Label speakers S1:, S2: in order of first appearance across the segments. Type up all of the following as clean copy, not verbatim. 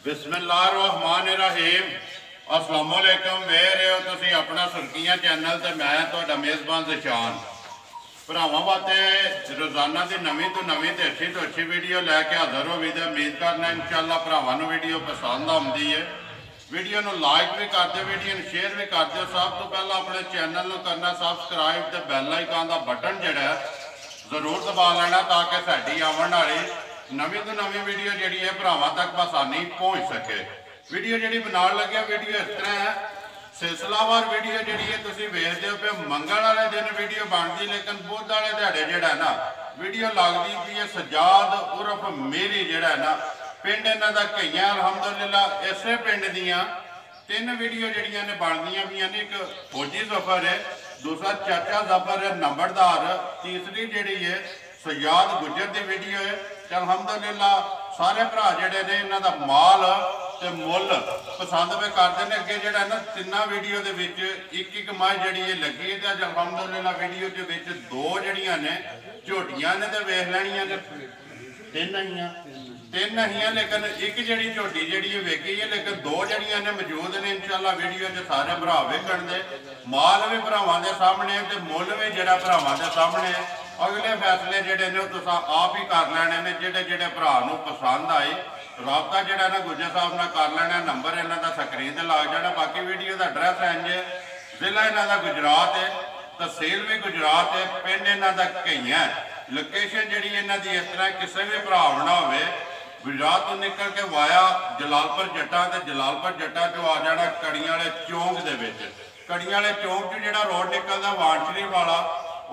S1: बिस्मिल्लाहिर्रहमानिर्रहीम। अस्सलाम वालेकुम। वे रहे हो तुसी अपना सुर्खियां चैनल ते मैं तुहाडा मेज़बान ज़शान। भरावां वास्ते रोज़ाना की नवीं तो नवीं ते अच्छी वीडियो लैके हाज़र हो। उम्मीद करना इंशाअल्लाह भरावां नूं वीडियो पसंद आउंदी है। वीडियो नूं लाइक भी कर दिओ, वीडियो नूं शेयर भी कर दिओ। सब तो पहला अपने चैनल नूं करना सबसक्राइब ते बैल आइकन दा बटन जिहड़ा जरूर दबा लेना ताकि साडी आवन वाली नवीं तो नवीं वीडियो जिहड़ी है भरावां तक आसानी पहुँच सके। वीडियो जिहड़ी बनाउण लगे वीडियो इस तरह है, सिलसिलावार वीडियो जिहड़ी है तुसीं वेखदे हो पे मंगल वाले दिन वीडियो बनदी, लेकिन बुध वाले दिहाड़े जिहड़ा ना वीडियो लगदी पई है। सजाद उर्फ मेरी जिहड़ा ना पिंड इन्हां दा घईयां, अलहमदुलिल्लाह इसे पिंड दियां तीन वीडियो जिहड़ियां ने बनदियां पईयां ने। एक फौजी जफर है, दूसरा चाचा जफर है नंबरदार, तीसरी जिहड़ी है सजाद गुजर की वीडियो है। तो अलहमदुलिल्लाह सारे भरा जिहड़े ने इन्हां दा माल ते मुल पसंद पे करते हैं। अगे जिहड़ा ना तिन्ना वीडियो दे विच एक मझ जिहड़ी है लगी है। अज अलहमदुलिल्लाह वीडियो दे विच दो जिहड़ियां ने झोटियां ने ते वेख लैणियां ने तीन ही, लेकिन एक जिहड़ी झोटी जिहड़ी है वेखी है, लेकिन दो जिहड़ियां ने मौजूद ने। इंशाअल्लाह वीडियो च सारे भरा वेखण दे। माल भी भरावां दे सामने ते मुल भी जिहड़ा भरावां दे सामने। अगले फैसले जिहड़े ने तुसां आप ही कर लैणे ने। जिहड़े जिहड़े भरा नूं पसंद आई राबता जिहड़ा ना गुजर साहब नाल कर लेना। नंबर इन्हां दा स्क्रीन ते लग जाना। बाकी वीडियो का एड्रैस इंज है, जिला इन्हां दा गुजरात है, तहसील भी गुजरात है, पिंड इन्हां दा घईयां। लोकेशन जिहड़ी इन्हां दी इस तरह किसी भी भरा ना होवे गुजरात तो निकल के वाया जलालपुर जट्टा ते जलालपुर जट्टा चो आ जाना कड़ियां वाले चौंक दे विच। कड़ियां वाले चौंक चो जिहड़ा रोड निकलदा वाण शरीफ वाला,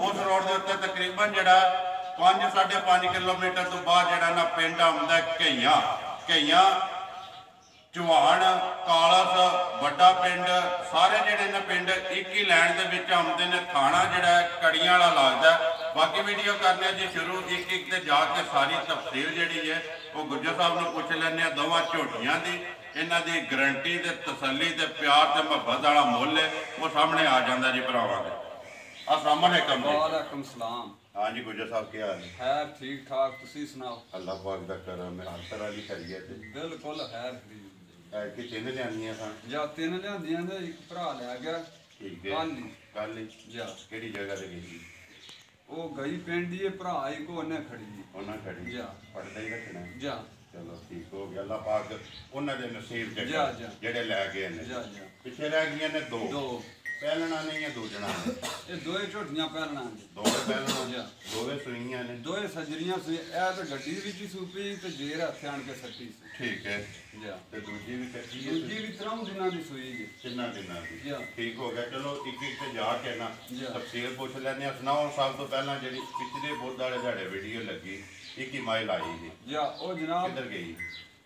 S1: उस रोड के उत्ते तकरीबन जिहड़ा 5-5.5 किलोमीटर तो बाद जिहड़ा ना पिंड आउंदा घईयां चौहान कालस वड्डा पिंड। सारे जिहड़े ने पिंड एक ही लैन दे विच आउंदे ने। थाना जिहड़ा कड़ियां वाला लगदा। बाकी वीडियो करने जी शुरू एक ते जाके सारी तफसील जिहड़ी है वो गुजर साहब नूं पुछ लैंदे। दोवां झोटियां दी इन्हां दी गरंटी ते तसल्ली ते प्यार ते मुहब्बत वाला मुल है वो सामने आ जांदा जी भरावां दे। अस्सलाम वालेकुम।
S2: वालेकुम सलाम।
S1: हाँ जी गुजर साहब क्या हाल है?
S2: खैर ठीक ठाक, तुसी सुनाओ?
S1: अल्लाह पाक दा करम है, हर तरह की खैरियत है।
S2: बिल्कुल खैर
S1: कि तीन लियानियां सन
S2: जा तीन लियांदियां ते एक भरा लै गया।
S1: ठीक है कल ही
S2: जा
S1: केड़ी जगह ते गई?
S2: वो गई पिंड ही भरा ही को उन्हें खड़ी
S1: उन्हें खड़ी
S2: जा
S1: पढ़दा ही रखना
S2: जा।
S1: चलो ठीक हो गया। अल्लाह पाक उन्हां दे नसीब च
S2: जा जा
S1: जेड़े लै गए ने।
S2: जा जा
S1: पिछे रह गई ने दो पहलना नहीं है दूजना
S2: ये दोए झोटियां पहलना
S1: दोवे पहलना
S2: जा
S1: दोवे सुईयां ने
S2: दोए सजरियां सुई। ए तो गड्डी विच ही सूपी ते जेर हथे आन के सट्टी सी।
S1: ठीक है
S2: जा
S1: ते दूजी भी कच्ची है?
S2: दूजी भी 3 दिनां दी सुई जी।
S1: किन्ना दिनां दी?
S2: जा
S1: ठीक हो गया। चलो एक एक ते जाके ना तफसील पुछ लैने। सुनाओ सब तो पहला जेड़ी पिछले बुध वाले दिहाड़े वीडियो लगी एक ही माइल आई थी
S2: जा ओ जनाब
S1: किधर गई?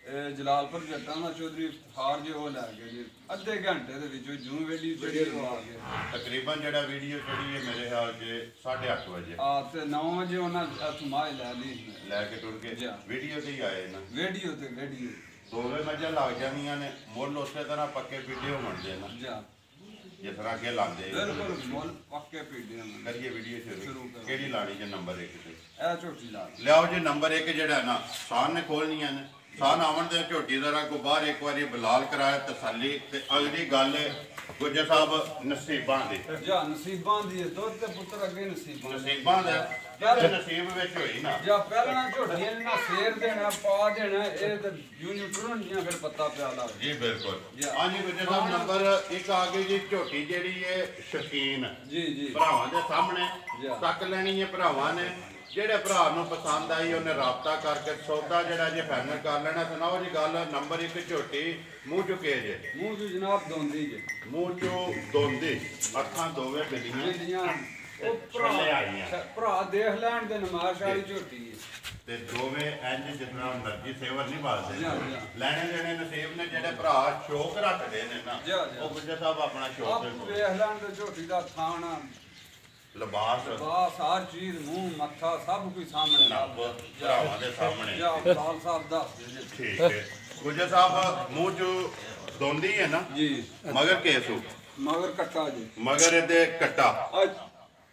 S2: जलालपुर जट्टा का चौधरी इफ्तार जो वो लै गए जी अद्धे घंटे के विच जूं वेली चढ़ी आ गए।
S1: तकरीबन जेड़ा वीडियो चढ़ी है मेरे ख्याल से 8:30 बजे
S2: ते 9 बजे उन्हें अथ माए लै ली
S1: लैके टुर के वीडियो से ही आए ना।
S2: वीडियो ते वीडियो
S1: दोवे मझां लग जानियां ने। मुल उस तरह पक्के वीडियो बनते ना
S2: जा
S1: जिस तरह अगे लाते।
S2: बिल्कुल मुल पक्के पीड़े
S1: करिए वीडियो शुरू केड़ी लानी जी? नंबर 1 ते
S2: ए झोटी ला
S1: लियाओ जी। नंबर 1 जेड़ा ना सान ने खोलनियां ने। सान आवन दे झोटी जरा को बाहर एक बारी बलाल कराया तसल्ली ते अगली गल गुजर साहब नसीबां दी।
S2: जा नसीबां दी दुध ते पुत्र अगे
S1: नसीबां दा पहले नसीब विच होई ना।
S2: जा पहला झोटियां ना शेर देना पा देना ए ते यूं टुरन दियां फिर पत्ता प्याला
S1: जी बिल्कुल। हां जी गुजर साहब नंबर 1 आ गई जी। झोटी जेड़ी है शकीन
S2: जी जी
S1: भरावां दे सामने तक लैनी है। भरावां ने जेड़े भरा नूं पसंद आई उन्हें राबता करके सौदा जेड़ा जे फाइनल कर लेना। सुनाओ जी गल। नंबर 1 झोटी मूँह चुके जे
S2: मूँह चो जनाब दोंदी जे
S1: मूँह चो दोंदी अखां दोवे बिलियां
S2: भरा देख लैन दे नमाश वाली झोटी
S1: ते दोवे इंज जितना मर्जी सेवर नहीं पालदे। लैने देने नसीब ने जेड़े भरा शौक रखदे ने ना वो गुजर साहब अपना शौक
S2: देख लैन दे झोटी दा थान
S1: लिबास
S2: हर चीज मुंह मत्था सब कुछ सामने
S1: भरावां दे सामने।
S2: लाल साहब दस
S1: ठीक है गुजर साहब मूँह चो दोंदी है ना
S2: जी
S1: मगर केसू
S2: मगर कट्टा जी
S1: मगर इहदे कट्टा
S2: आज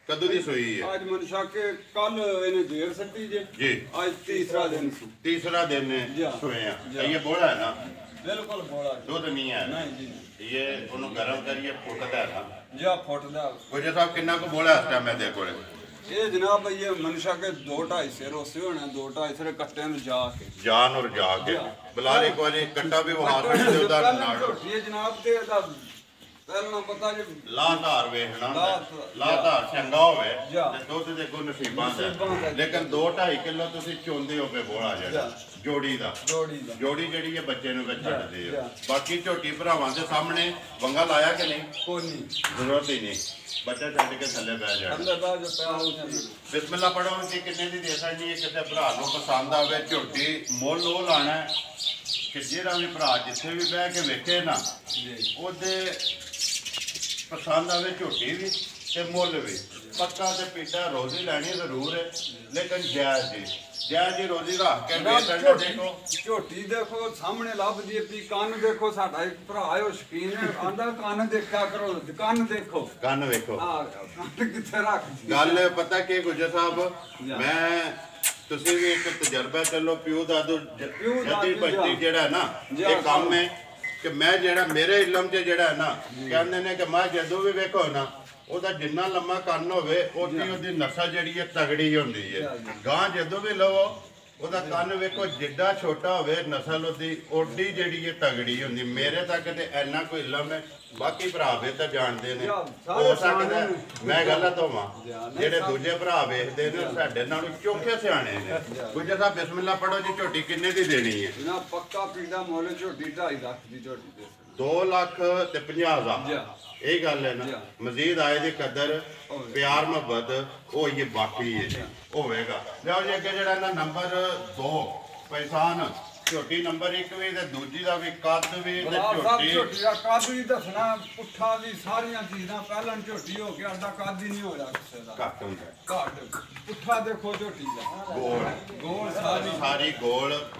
S1: कदों दी सुई है?
S2: आज मनशा के कल इन्हें देर सट्टी जे
S1: जी
S2: आज तीसरा दिन
S1: तीसरा दिन सोए हैं। ये बोला है ना
S2: ਬਿਲਕੁਲ ਬੋਲਾ
S1: ਦੁੱਧ ਨਹੀਂ ਹੈ
S2: ਨਹੀਂ ਜੀ
S1: ਇਹ ਉਹਨੂੰ ਗਰਮ ਕਰੀਏ ਫੁੱਟਦਾ ਹੈ ਨਾ
S2: ਜਾਂ ਫੁੱਟਦਾ
S1: ਗੁਜਰ ਸਾਹਿਬ ਕਿੰਨਾ ਕੁ ਬੋਲਾ ਇਸ ਟਾਈਮ ਇਹਦੇ ਕੋਲੇ
S2: ਇਹ ਜਨਾਬ ਇਹ ਮਨਸ਼ਾ ਕੇ 2-2.5 ਸਿਰ ਉਸੇ ਹੋਣੇ 2-2.5 ਸਿਰ ਕੱਟਿਆਂ ਨੂੰ ਜਾ ਕੇ
S1: ਜਾਨ ਔਰ ਜਾ ਕੇ ਬਲਾਲ ਇੱਕ ਵਾਰੀ ਕੱਟਾ ਵੀ ਵਹਾ ਸਕਦੇ ਉਹਦਾ ਨਾੜ
S2: ਇਹ ਜਨਾਬ ਤੇ ਇਹਦਾ ਪਹਿਲਾਂ ਪਤਾ ਜੀ
S1: ਲਾਧਾਰ ਵੇਖਣਾ ਲਾਧਾਰ ਚੰਗਾ ਹੋਵੇ ਤੇ ਦੁੱਧ ਦੇ ਗੁਣ ਨਸੀਬਾਂ ਦਾ ਲੇਕਿਨ 2-2.5 ਕਿਲੋ ਤੁਸੀਂ ਚੋਂਦੇ ਹੋ ਪਏ ਬੋਲਾ ਜਿਹੜਾ ਜੋੜੀ ਦਾ ਜੋੜੀ ਜਿਹੜੀ ਹੈ ਬੱਚੇ ਨੂੰ ਵਿੱਚ ਛੱਡਦੇ ਹੋ ਬਾਕੀ ਝੋਟੀ ਭਰਾਵਾਂ ਦੇ ਸਾਹਮਣੇ ਵੰਗਾ ਲਾਇਆ ਕਿ ਨਹੀਂ
S2: ਕੋਈ ਨਹੀਂ
S1: ਜ਼ਰੂਰਤ ਹੀ ਨਹੀਂ ਬੱਚਾ ਛੱਡ ਕੇ ਥੱਲੇ ਬਹਿ ਜਾਣਾ
S2: ਥੱਲੇ ਬਹਿ ਜੋ ਪਿਆ ਹੋ ਜਾਂਦੀ
S1: ਬਿਸਮਿਲ੍ਲਾ ਪੜੋ ਕਿ ਕਿੰਨੇ ਦੀ ਦੇ ਸਕਦੀ ਹੈ ਕਿਸੇ ਭਰਾ ਨੂੰ ਪਸੰਦ ਆਵੇ ਝੋਟੀ ਮੁੱਲ ਉਹ ਲਾਣਾ ਕਿ ਜਿਹੜਾ ਵੀ ਭਰਾ ਜਿੱਥੇ ਵੀ ਬਹਿ ਕੇ ਵੇਖੇ ਨਾ ਉਹਦੇ ਪਸੰਦ ਆਵੇ ਝੋਟੀ ਵੀ ਤੇ ਮੁੱਲ ਵੀ ਪੱਕਾ ਤੇ ਪੀਟਾ ਰੋਜ਼ੀ ਲੈਣੀ ਜ਼ਰੂਰ ਹੈ ਲੇਕਿਨ ਜਾਇਜ਼ ਜੀ ਰੋਜ਼ੀ ਰੱਖ ਕੇ ਵੇਚਣ ਦੇਖੋ
S2: ਝੋਟੀ ਦੇਖੋ ਸਾਹਮਣੇ ਲੱਭਦੀ ਪਈ ਕੰਨ ਦੇਖੋ ਸਾਡਾ ਇੱਕ ਭਰਾ ਹੈ ਉਹ ਸ਼ਕੀਨ ਹੈ ਆਂਦਾ ਕੰਨ ਦੇਖਿਆ ਕਰੋ ਕੰਨ ਦੇਖੋ
S1: ਕੰਨ ਵੇਖੋ
S2: ਕੰਨ ਕਿੱਥੇ ਰੱਖ
S1: ਗੱਲ ਪਤਾ ਕਿ ਗੁਜਰ ਸਾਹਿਬ ਮੈਂ ਤੁਸੀਂ ਵੀ ਇੱਕ ਤਜਰਬਾ ਚੱਲੋ ਪਿਓ ਦਾਦੂ ਜੱਦੀ ਬੱਚੀ ਜਿਹੜਾ ਨਾ ਇਹ ਕੰਮ ਹੈ ਕਿ ਮੈਂ ਜਿਹੜਾ ਮੇਰੇ ਇਲਮ 'ਚ ਜਿਹੜਾ ਹੈ ਨਾ ਕਹਿੰਦੇ ਨੇ ਕਿ ਮੈਂ ਜਦੋਂ ਵੀ ਵੇਖੋ ਨਾ ਉਹਦਾ ਜਿੰਨਾ ਲੰਮਾ ਕੰਨ ਹੋਵੇ ਉਹਦੀ ਨਸਲ ਜਿਹੜੀ ਹੈ ਤਗੜੀ ਹੁੰਦੀ ਹੈ ਗਾਂ ਜਦੋਂ ਵੀ ਲਵੋ ਉਹਦਾ ਕੰਨ ਵੇਖੋ ਜਿੱਡਾ ਛੋਟਾ ਹੋਵੇ ਨਸਲ ਉਹਦੀ ਓਡੀ ਜਿਹੜੀ ਹੈ ਤਗੜੀ ਹੁੰਦੀ ਮੇਰੇ ਤੱਕ ਤੇ ਇੰਨਾ ਕੋਈ ਇਲਮ ਹੈ ਬਾਕੀ ਭਰਾ ਵੇ ਤਾਂ ਜਾਣਦੇ ਨੇ ਹੋ ਸਕਦਾ ਮੈਂ ਗਲਤ ਹੋਵਾਂ ਜਿਹੜੇ ਦੂਜੇ ਭਰਾ ਵੇਖਦੇ ਨੇ ਸਾਡੇ ਨਾਲੋਂ ਚੋਖੇ ਸਿਆਣੇ ਨੇ ਗੁਜਰ ਸਾਹਿਬ ਬਿਸਮਿਲ੍ਲਾ ਪੜੋ ਜੀ ਝੋਟੀ ਕਿੰਨੇ ਦੀ ਦੇਣੀ ਹੈ
S2: ਨਾ ਪੱਕਾ ਪੀੜਾ ਮੁੱਲ ਝੋਟੀ 2.5 ਲੱਖ ਦੀ ਝੋਟੀ ਦੇ
S1: 2,50,000 ਇਹ ਗੱਲ ਹੈ ਨਾ ਮਜ਼ੀਦ ਆਏ ਦੀ ਕਦਰ ਪਿਆਰ ਮੁਹੱਬਤ ਉਹ ਇਹ ਬਾਕੀ ਹੈ ਹੋਵੇਗਾ ਲਿਆਓ ਜੀ ਅੱਗੇ ਜਿਹੜਾ ਨਾ ਨੰਬਰ 2 ਪਹਿਚਾਨ ਝੋਟੀ ਨੰਬਰ 1 ਵੀ ਤੇ ਦੂਜੀ ਦਾ ਵੀ ਕੱਦ ਵੀ ਤੇ
S2: ਝੋਟੀ ਦਾ ਕੱਦ ਵੀ ਦੱਸਣਾ ਪੁੱਠਾ ਵੀ ਸਾਰੀਆਂ ਚੀਜ਼ਾਂ ਪਹਿਲਾਂ ਝੋਟੀ ਹੋ ਕੇ ਅੱਡਾ ਕੱਦ ਹੀ ਨਹੀਂ ਹੋਇਆ ਕਿਸੇ ਦਾ
S1: ਘੱਟ ਹੁੰਦਾ
S2: ਘੱਟ ਪੁੱਠਾ ਦੇਖੋ ਝੋਟੀ ਦਾ ਗੋਲ
S1: ਸਾਰੀ ਗੋਲ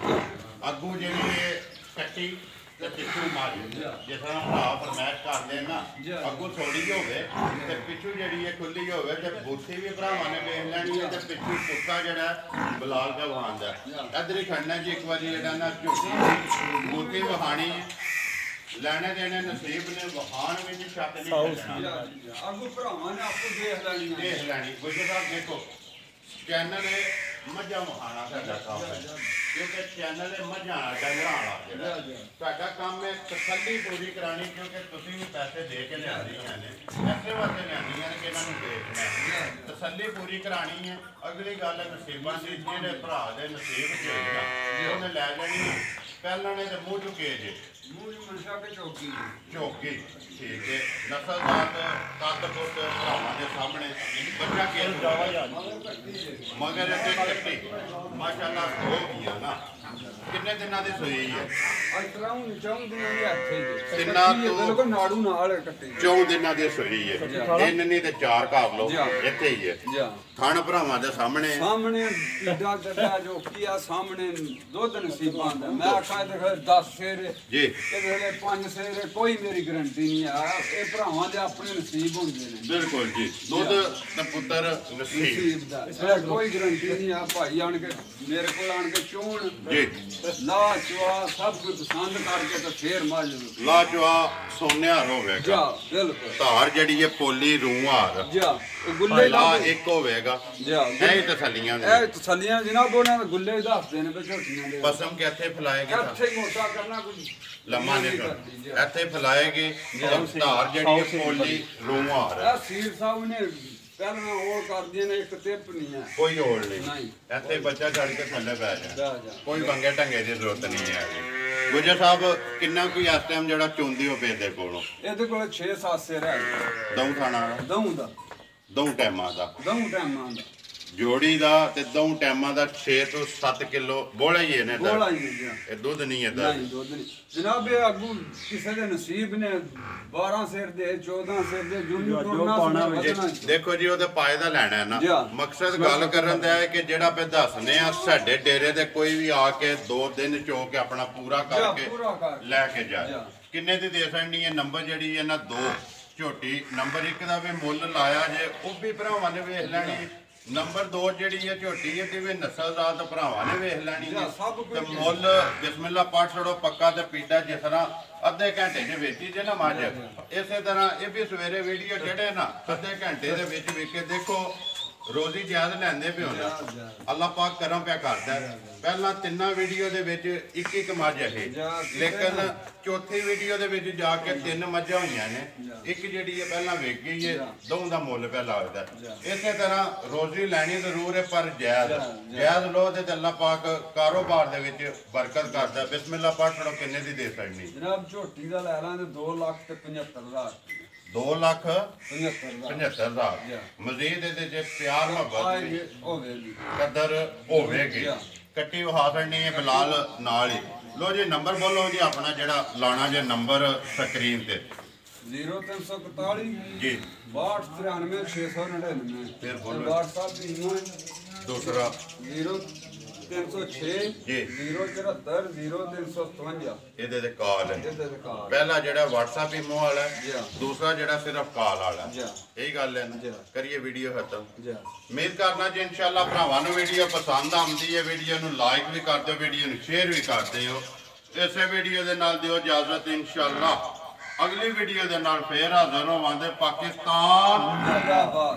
S1: ਅੱਗੂ ਜਿਹੜੀ ਇਹ ਕੱਟੀ ਤੇ ਪਿੱਛੂ ਮਾਰੀ ਜਿਸ ਤਰ੍ਹਾਂ ਭਰਾ ਫਰਮਾਇਸ਼ ਕਰਦੇ ਨਾ ਅੱਗੂ ਥੋੜੀ ਹੋਵੇ ਤੇ ਪਿੱਛੂ ਜਿਹੜੀ ਹੈ ਖੁੱਲੀ ਹੋਵੇ ਤੇ ਬੂਥੀ ਵੀ ਭਰਾਵਾਂ ਨੇ ਵੇਖ ਲੈਣੀ ਹੈ ਤੇ ਪਿੱਛੂ ਕੁੱਤਾ ਜਿਹੜਾ ਬਲਾਲ ਦਾ ਵਹਾਂਦਾ ਇੱਧਰ ਹੀ ਖੜਨਾ ਜੀ ਇੱਕ ਵਾਰੀ ਜਿਹੜਾ ਨਾ ਝੋਟੀ ਬੂਥੀ ਵਹਾਣੀ ਹੈ ਲੈਣੇ ਦੇਣੇ ਨਸੀਬ ਨੇ ਵਹਾਣ ਵਿੱਚ ਛੱਤ ਨਹੀਂ ਛੱਡਣਾ
S2: ਅੱਗੂ ਭਰਾਵਾਂ ਨੇ ਆਪੋ ਦੇਖ ਲੈਣੀ
S1: ਗੁਜਰ ਸਾਹਿਬ ਦੇਖੋ ਚੈਨਲ ਹੈ ਮੱਝਾਂ ਵਹਾਣਾ ਸਾਡਾ ਕੰਮ ਹੈ ਕਿਉਂਕਿ ਚੈਨਲ ਹੈ ਮੱਝਾਂ ਡੰਗਰਾਂ ਵਾਲਾ ਜਿਹੜਾ ਤੁਹਾਡਾ ਕੰਮ ਹੈ ਤਸੱਲੀ ਪੂਰੀ ਕਰਾਣੀ ਕਿਉਂਕਿ ਤੁਸੀਂ ਵੀ ਪੈਸੇ ਦੇ ਕੇ ਲਿਆਉਂਦੀਆਂ ਨੇ ਐਸੇ ਵਾਸਤੇ ਲਿਆਉਂਦੀਆਂ ਨੇ ਕਿ ਇਹਨਾਂ ਨੂੰ ਦੇਖਣਾ ਤਸੱਲੀ ਪੂਰੀ ਕਰਾਣੀ ਹੈ ਅਗਲੀ ਗੱਲ ਹੈ ਨਸੀਬਾਂ ਦੀ ਜਿਹੜੇ ਭਰਾ ਦੇ ਨਸੀਬ ਚ ਉਹਨੇ ਲੈ ਲੈਣੀ ਪਹਿਲਾਂ ਨੇ ਤੇ ਮੂੰਹ ਚੁੱਕੇ ਜੇ
S2: ਮੂੰਹ ਮਨਸ਼ਾ ਕੇ
S1: ਚੌਕੀ ਠੀਕ ਹੈ ਨਸਲਦਾਰ ਕੱਦ ਕੁੱਦ ਭਰਾਵਾਂ ਦੇ ਸਾਹਮਣੇ ਬੱਚਾ ਕੇ ਮਗਰ ਤੇ ਕੱਟੀ ਮਾਸ਼ਾਅੱਲਾ ਹੋ ਗਿਆ ਨਾ ਕਿੰਨੇ ਦਿਨਾਂ ਦੀ ਸੂਈ ਹੈ
S2: ਅੱਜ ਤਰਾਉਂ ਚਾਉਂ ਦਿਨਾਂ ਦੀ ਇੱਥੇ
S1: ਕਿੰਨਾ ਤੋਂ
S2: ਬਿਲਕੁਲ ਨਾੜੂ ਨਾਲ ਕੱਟੀ
S1: 4 ਦਿਨਾਂ ਦੀ ਸੂਈ ਹੈ ਤਿੰਨ ਨਹੀਂ ਤੇ 4 ਕਰ ਲਓ ਇੱਥੇ ਹੀ ਹੈ ਥਣ ਭਰਾਵਾਂ ਦੇ ਸਾਹਮਣੇ
S2: ਪੀੜਾ ਜੱਡਾ ਜੋ ਕੀ ਆ ਸਾਹਮਣੇ ਦੁੱਧ ਨਸੀਬਾਂ ਦਾ ਮੈਂ ਆਖਾਂ ਤੇ 10 ਸੇਰ
S1: ਜੀ
S2: ਇਹ ਵੇਲੇ 5 ਸੇਰ ਕੋਈ ਮੇਰੀ ਗਰੰਟੀ ਨਹੀਂ ਆ ਇਹ ਭਰਾਵਾਂ ਦੇ ਆਪਣੇ ਨਸੀਬ ਹੁੰਦੇ ਨੇ
S1: ਬਿਲਕੁਲ ਜੀ ਦੁੱਧ ਤੇ ਪੁੱਤਰ ਨਸੀਬ
S2: ਦਾ ਕੋਈ ਗਰੰਟੀ ਨਹੀਂ ਆ ਭਾਈ ਆਣ ਕੇ ਮੇਰੇ ਕੋਲ ਆਣ ਕੇ ਚੋਣ
S1: ਜੀ
S2: ਲਾ ਚਵਾ ਸਭ ਕੁਝ ਪਸੰਦ ਕਰਕੇ ਤੇ ਫੇਰ ਮਾਜ
S1: ਲਾ ਚਵਾ ਸੋਨਿਆਰ ਹੋਵੇਗਾ
S2: ਜਾ ਬਿਲਕੁਲ
S1: ਧਾਰ ਜਿਹੜੀ ਹੈ ਪੋਲੀ ਰੂਹਾਰ
S2: ਜਾ ਗੁੱਲੇ
S1: ਲਾ ਇੱਕ ਹੋਵੇਗਾ
S2: ਜਾ
S1: ਇਹ ਤਸੱਲੀਆਂ ਨੇ
S2: ਇਹ ਤਸੱਲੀਆਂ ਜਨਾਬ ਉਹਨਾਂ ਦੇ ਗੁੱਲੇ ਦੱਸਦੇ ਨੇ ਝੋਟੀਆਂ ਦੇ
S1: ਪਸਮ ਕਿ ਇੱਥੇ ਫਲਾਏਗੇ
S2: ਇੱਥੇ ਹੀ ਮੋਟਾ ਕਰਨਾ ਕੁਝ
S1: ਲੰਮਾ ਨਹੀਂ ਇੱਥੇ ਫਲਾਏਗੇ ਧਾਰ ਜਿਹੜੀ ਹੈ ਪੋਲੀ ਰੂਹਾਰ
S2: ਇਹ ਸੀਰ ਸਾਹਿਬ ਨੇ ਪਹਿਲਾਂ ਉਹ ਕਰਦੀਆਂ ਨੇ ਇੱਕ ਟਿਪ ਨਹੀਂ ਹੈ
S1: ਕੋਈ ਹੋਲ ਨਹੀਂ ਇੱਥੇ ਬੱਚਾ ਛੱਡ ਕੇ ਥੱਲੇ ਬੈ ਜਾ ਕੋਈ ਬੰਗੇ ਢੰਗੇ ਦੀ ਜ਼ਰੂਰਤ ਨਹੀਂ ਹੈ ਗੁਜਰ ਸਾਹਿਬ ਕਿੰਨਾ ਕੋਈ ਇਸ ਟਾਈਮ ਜਿਹੜਾ ਚੁੰਦੀ ਹੋ ਪਏ ਦੇ ਕੋਲੋਂ
S2: ਇਹਦੇ ਕੋਲ 6-7 ਸਿਰ ਹੈ
S1: ਦਊ ਖਾਣਾ ਦਊ ਟਾਈਮਾਂ ਦਾ ਜੋੜੀ ਦਾ ਤੇ ਦਊ ਟਾਈਮਾਂ ਦਾ 6 ਤੋਂ 7 ਕਿਲੋ ਬੋਲਾ ਹੀ ਇਹਨੇ ਦਾ ਇਹ ਦੁੱਧ ਨਹੀਂ ਇਹਦਾ
S2: ਨਹੀਂ ਦੁੱਧ ਨਹੀਂ ਜਨਾਬ ਇਹ ਅੱਗੂ ਕਿਸੇ ਦੇ ਨਸੀਬ ਨੇ 12 ਸਿਰ ਦੇ 14 ਸਿਰ ਦੇ ਜੁਨੀ ਪਾਉਣਾ
S1: ਦੇਖੋ ਜੀ ਉਹਦੇ ਪਾਏ ਦਾ ਲੈਣਾ ਹੈ ਨਾ ਮਕਸਦ ਗੱਲ ਕਰਨ ਦਾ ਹੈ ਕਿ ਜਿਹੜਾ ਪੇ ਦੱਸਨੇ ਆ ਸਾਡੇ ਡੇਰੇ ਤੇ ਕੋਈ ਵੀ ਆ ਕੇ 2 ਦਿਨ ਚੋ ਕੇ ਆਪਣਾ ਪੂਰਾ ਕਰਕੇ ਲੈ ਕੇ ਜਾਏ ਕਿੰਨੇ ਦੀ ਦੇ ਸਕਣੀ ਹੈ ਨੰਬਰ ਜਿਹੜੀ ਇਹਨਾਂ 2 ਝੋਟੀ ਨੰਬਰ 1 ਦਾ ਵੀ ਮੁੱਲ ਲਾਇਆ ਜੇ ਉਹ ਵੀ ਭਰਾਵਾਂ ਨੇ ਵੇਖ ਲੈਣੀ ਨੰਬਰ 2 ਜਿਹੜੀ ਹੈ ਝੋਟੀ ਇਹਦੀ ਵੀ ਨਸਲਦਾਰ ਤਾਂ ਭਰਾਵਾਂ ਨੇ ਵੇਖ ਲੈਣੀ
S2: ਜਾਂ ਸਭ ਕੁਝ
S1: ਤੇ ਮੁੱਲ ਬਿਸਮਿਲ੍ਲਾ ਪੜ ਛੜੋ ਪੱਕਾ ਤੇ ਪੀਡਾ ਜਿਸ ਤਰ੍ਹਾਂ ਅੱਧੇ ਘੰਟੇ 'ਚ ਵੇਚੀ ਜੇ ਨਾ ਮੱਝ ਇਸੇ ਤਰ੍ਹਾਂ ਇਹ ਵੀ ਸਵੇਰੇ ਵੀਡੀਓ ਜਿਹੜੇ ਨਾ ਅੱਧੇ ਘੰਟੇ ਦੇ ਵਿੱਚ ਵੇਖ ਕੇ ਦੇਖੋ ਰੋਜ਼ੀ ਜਾਇਜ਼ ਲੈਂਦੇ ਪਿਓ ਨਾ ਅੱਲਾਹ ਪਾਕ ਕਰਮ ਪਿਆ ਕਰਦਾ ਪਹਿਲਾਂ ਤਿੰਨਾਂ ਵੀਡੀਓ ਦੇ ਵਿੱਚ ਇੱਕ ਇੱਕ ਮੱਝ ਹੈ ਲੇਕਿਨ ਚੌਥੀ ਵੀਡੀਓ ਦੇ ਵਿੱਚ ਜਾ ਕੇ 3 ਮੱਝਾਂ ਹੋਈਆਂ ਨੇ ਇੱਕ ਜਿਹੜੀ ਹੈ ਪਹਿਲਾਂ ਵੇਖ ਗਈ ਹੈ ਦੋਵਾਂ ਦਾ ਮੁੱਲ ਪਿਆ ਲੱਗਦਾ ਇਸੇ ਤਰ੍ਹਾਂ ਰੋਜ਼ੀ ਲੈਣੀ ਜ਼ਰੂਰ ਹੈ ਪਰ ਜਾਇਜ਼ ਲੋ ਤੇ ਅੱਲਾਹ ਪਾਕ ਕਾਰੋਬਾਰ ਦੇ ਵਿੱਚ ਬਰਕਤ ਕਰਦਾ ਬਿਸਮਿਲ੍ਲਾ ਪੜ੍ਹ ਛੜੋ ਕਿੰਨੇ ਦੀ ਦੇ ਸਕਣੀ
S2: ਜਨਾਬ ਝੋਟੀ ਦਾ ਲੈ ਲਾਂ ਤੇ 2,75,000
S1: 2,75,000 ਮਜ਼ੀਦ ਇਹਦੇ ਚ ਪਿਆਰ ਮੁਹੱਬਤ
S2: ਹੋਵੇ ਜੀ
S1: ਕਦਰ ਹੋਵੇਗੀ ਕੱਟੀ ਵਹਾ ਕਰਨੀ ਹੈ ਬਿਲਾਲ ਨਾਲ ਹੀ ਲੋ ਜੀ ਨੰਬਰ ਬੋਲੋ ਜੀ ਆਪਣਾ ਜਿਹੜਾ ਲਾਣਾ ਜੇ ਨੰਬਰ ਸਕਰੀਨ ਤੇ
S2: 0341
S1: ਜੀ
S2: 6293
S1: ਫਿਰ ਬੋਲੋ।
S2: WhatsApp ਈਮੇਲ
S1: ਦੂਸਰਾ
S2: 0306
S1: ਜੀ
S2: 074 0357
S1: ਇਹਦੇ ਤੇ ਕਾਲ ਹੈ
S2: ਇਹਦੇ ਤੇ ਕਾਲ
S1: ਪਹਿਲਾ ਜਿਹੜਾ WhatsApp ਇਮੋ ਵਾਲਾ
S2: ਜੀ।
S1: ਦੂਸਰਾ ਜਿਹੜਾ ਸਿਰਫ ਕਾਲ ਵਾਲਾ
S2: ਜੀ।
S1: ਇਹੀ ਗੱਲ ਹੈ
S2: ਜੀ।
S1: ਨਾ ਕਰੀਏ ਵੀਡੀਓ ਖਤਮ
S2: ਜੀ
S1: ਉਮੀਦ ਕਰਨਾ ਜੀ ਇਨਸ਼ਾਅੱਲਾ ਭਰਾਵਾਂ ਨੂੰ ਵੀਡੀਓ ਪਸੰਦ ਆਉਂਦੀ ਹੈ ਵੀਡੀਓ ਨੂੰ ਲਾਈਕ ਵੀ ਕਰ ਦਿਓ ਵੀਡੀਓ ਨੂੰ ਸ਼ੇਅਰ ਵੀ ਕਰ ਦਿਓ ਇਸੇ ਵੀਡੀਓ ਦੇ ਨਾਲ ਦਿਓ ਇਜਾਜ਼ਤ ਇਨਸ਼ਾਅੱਲਾ ਅਗਲੀ ਵੀਡੀਓ ਦੇ ਨਾਲ ਫੇਰ ਹਾਜ਼ਰ ਹੋਵਾਂਗੇ ਪਾਕਿਸਤਾਨ
S2: ਜ਼ਿੰਦਾਬਾਦ।